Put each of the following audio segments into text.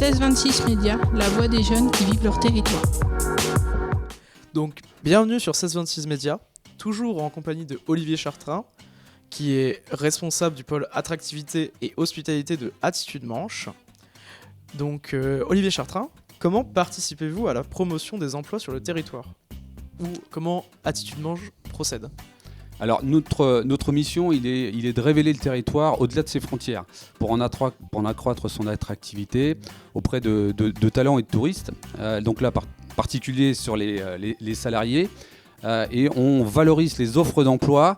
1626 Médias, la voix des jeunes qui vivent leur territoire. Donc, bienvenue sur 1626 Médias, toujours en compagnie de Olivier Chartrain, qui est responsable du pôle attractivité et hospitalité de Attitude Manche. Donc, Olivier Chartrain, comment participez-vous à la promotion des emplois sur le territoire ? Ou comment Attitude Manche procède ? Alors notre mission, il est de révéler le territoire au-delà de ses frontières pour en accroître son attractivité auprès de talents et de touristes. Donc là, particulier sur les salariés. Et on valorise les offres d'emploi,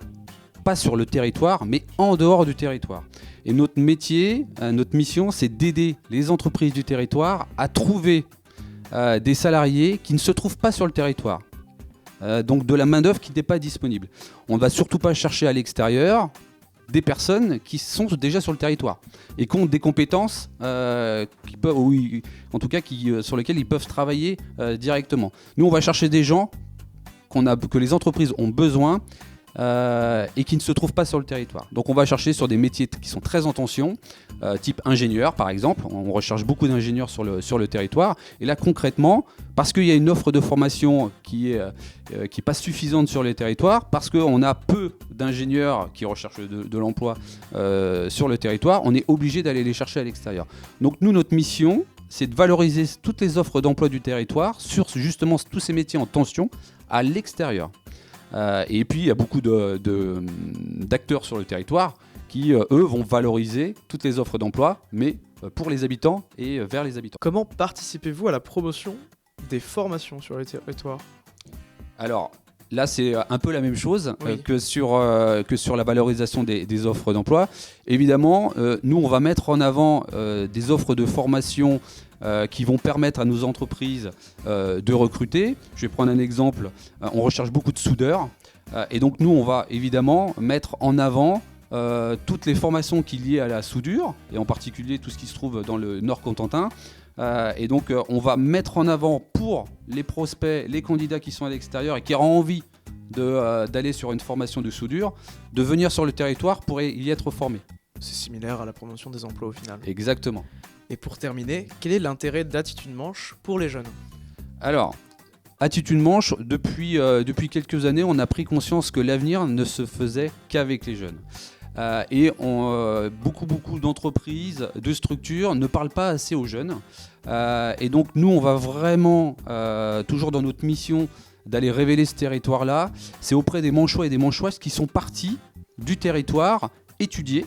pas sur le territoire, mais en dehors du territoire. Et notre métier, notre mission, c'est d'aider les entreprises du territoire à trouver des salariés qui ne se trouvent pas sur le territoire. Donc de la main-d'œuvre qui n'est pas disponible. On ne va surtout pas chercher à l'extérieur des personnes qui sont déjà sur le territoire et qui ont des compétences sur lesquelles ils peuvent travailler directement. Nous, on va chercher des gens que les entreprises ont besoin et qui ne se trouvent pas sur le territoire. Donc on va chercher sur des métiers qui sont très en tension, type ingénieur par exemple. On recherche beaucoup d'ingénieurs sur le territoire. Et là concrètement, parce qu'il y a une offre de formation qui est pas suffisante sur les territoires, parce qu'on a peu d'ingénieurs qui recherchent de l'emploi sur le territoire, on est obligé d'aller les chercher à l'extérieur. Donc nous, notre mission, c'est de valoriser toutes les offres d'emploi du territoire sur justement tous ces métiers en tension à l'extérieur. Et puis il y a beaucoup d'acteurs sur le territoire qui, eux, vont valoriser toutes les offres d'emploi, mais pour les habitants et vers les habitants. Comment participez-vous à la promotion des formations sur les territoires ? Alors là, c'est un peu la même chose Oui. que sur la valorisation des offres d'emploi. Évidemment, nous, on va mettre en avant des offres de formation qui vont permettre à nos entreprises de recruter. Je vais prendre un exemple. On recherche beaucoup de soudeurs. Et donc, nous, on va évidemment mettre en avant toutes les formations qui sont liées à la soudure, et en particulier tout ce qui se trouve dans le Nord-Cotentin. Et donc, on va mettre en avant pour les prospects, les candidats qui sont à l'extérieur et qui auront envie d'aller sur une formation de soudure, de venir sur le territoire pour y être formés. C'est similaire à la promotion des emplois au final. Exactement. Et pour terminer, quel est l'intérêt d'Attitude Manche pour les jeunes ? Alors, Attitude Manche, depuis quelques années, on a pris conscience que l'avenir ne se faisait qu'avec les jeunes. Beaucoup d'entreprises, de structures ne parlent pas assez aux jeunes. Et donc nous, on va vraiment, toujours dans notre mission, d'aller révéler ce territoire-là. C'est auprès des Manchois et des Manchoises qui sont partis du territoire étudier.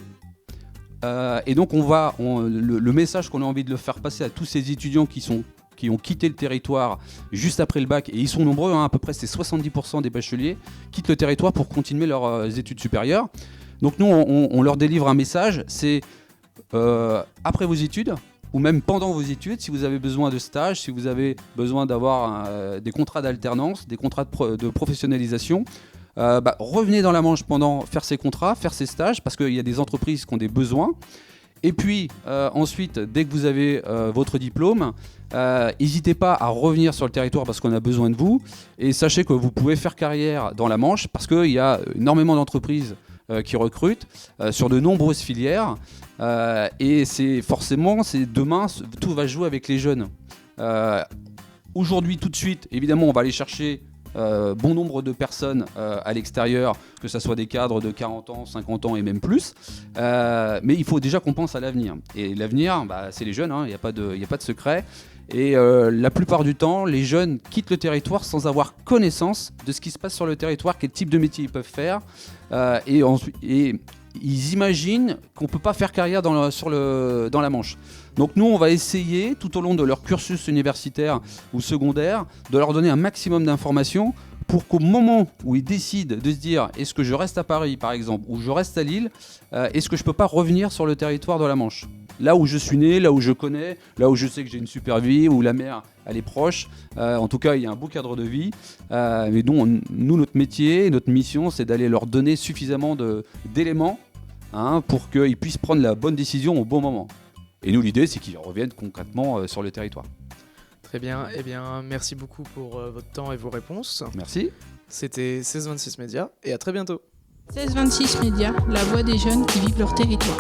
Et donc le message qu'on a envie de le faire passer à tous ces étudiants qui ont quitté le territoire juste après le bac, et ils sont nombreux, à peu près c'est 70% des bacheliers, quittent le territoire pour continuer leurs études supérieures. Donc nous, on leur délivre un message, c'est après vos études, ou même pendant vos études, si vous avez besoin de stage, si vous avez besoin d'avoir des contrats d'alternance, des contrats de professionnalisation, revenez dans la Manche pendant faire ces contrats, faire ces stages, parce qu'il y a des entreprises qui ont des besoins. Et puis ensuite, dès que vous avez votre diplôme, n'hésitez pas à revenir sur le territoire parce qu'on a besoin de vous. Et sachez que vous pouvez faire carrière dans la Manche parce qu'il y a énormément d'entreprises qui recrutent sur de nombreuses filières. Et demain, tout va jouer avec les jeunes. Aujourd'hui, tout de suite, évidemment, on va aller chercher bon nombre de personnes à l'extérieur, que ce soit des cadres de 40 ans, 50 ans et même plus. Mais il faut déjà qu'on pense à l'avenir. Et l'avenir, c'est les jeunes, il n'y a pas de secret. Et la plupart du temps, les jeunes quittent le territoire sans avoir connaissance de ce qui se passe sur le territoire, quel type de métier ils peuvent faire. Et ils imaginent qu'on ne peut pas faire carrière dans la Manche. Donc nous, on va essayer, tout au long de leur cursus universitaire ou secondaire, de leur donner un maximum d'informations pour qu'au moment où ils décident de se dire est-ce que je reste à Paris, par exemple, ou je reste à Lille, est-ce que je ne peux pas revenir sur le territoire de la Manche ? Là où je suis né, là où je connais, là où je sais que j'ai une super vie, où la mer, elle est proche. En tout cas, il y a un beau cadre de vie. Mais nous, notre métier, notre mission, c'est d'aller leur donner suffisamment d'éléments pour qu'ils puissent prendre la bonne décision au bon moment. Et nous, l'idée, c'est qu'ils reviennent concrètement sur le territoire. Très bien. Eh bien, merci beaucoup pour votre temps et vos réponses. Merci. C'était 1626 Médias et à très bientôt. 1626 Médias, la voix des jeunes qui vivent leur territoire.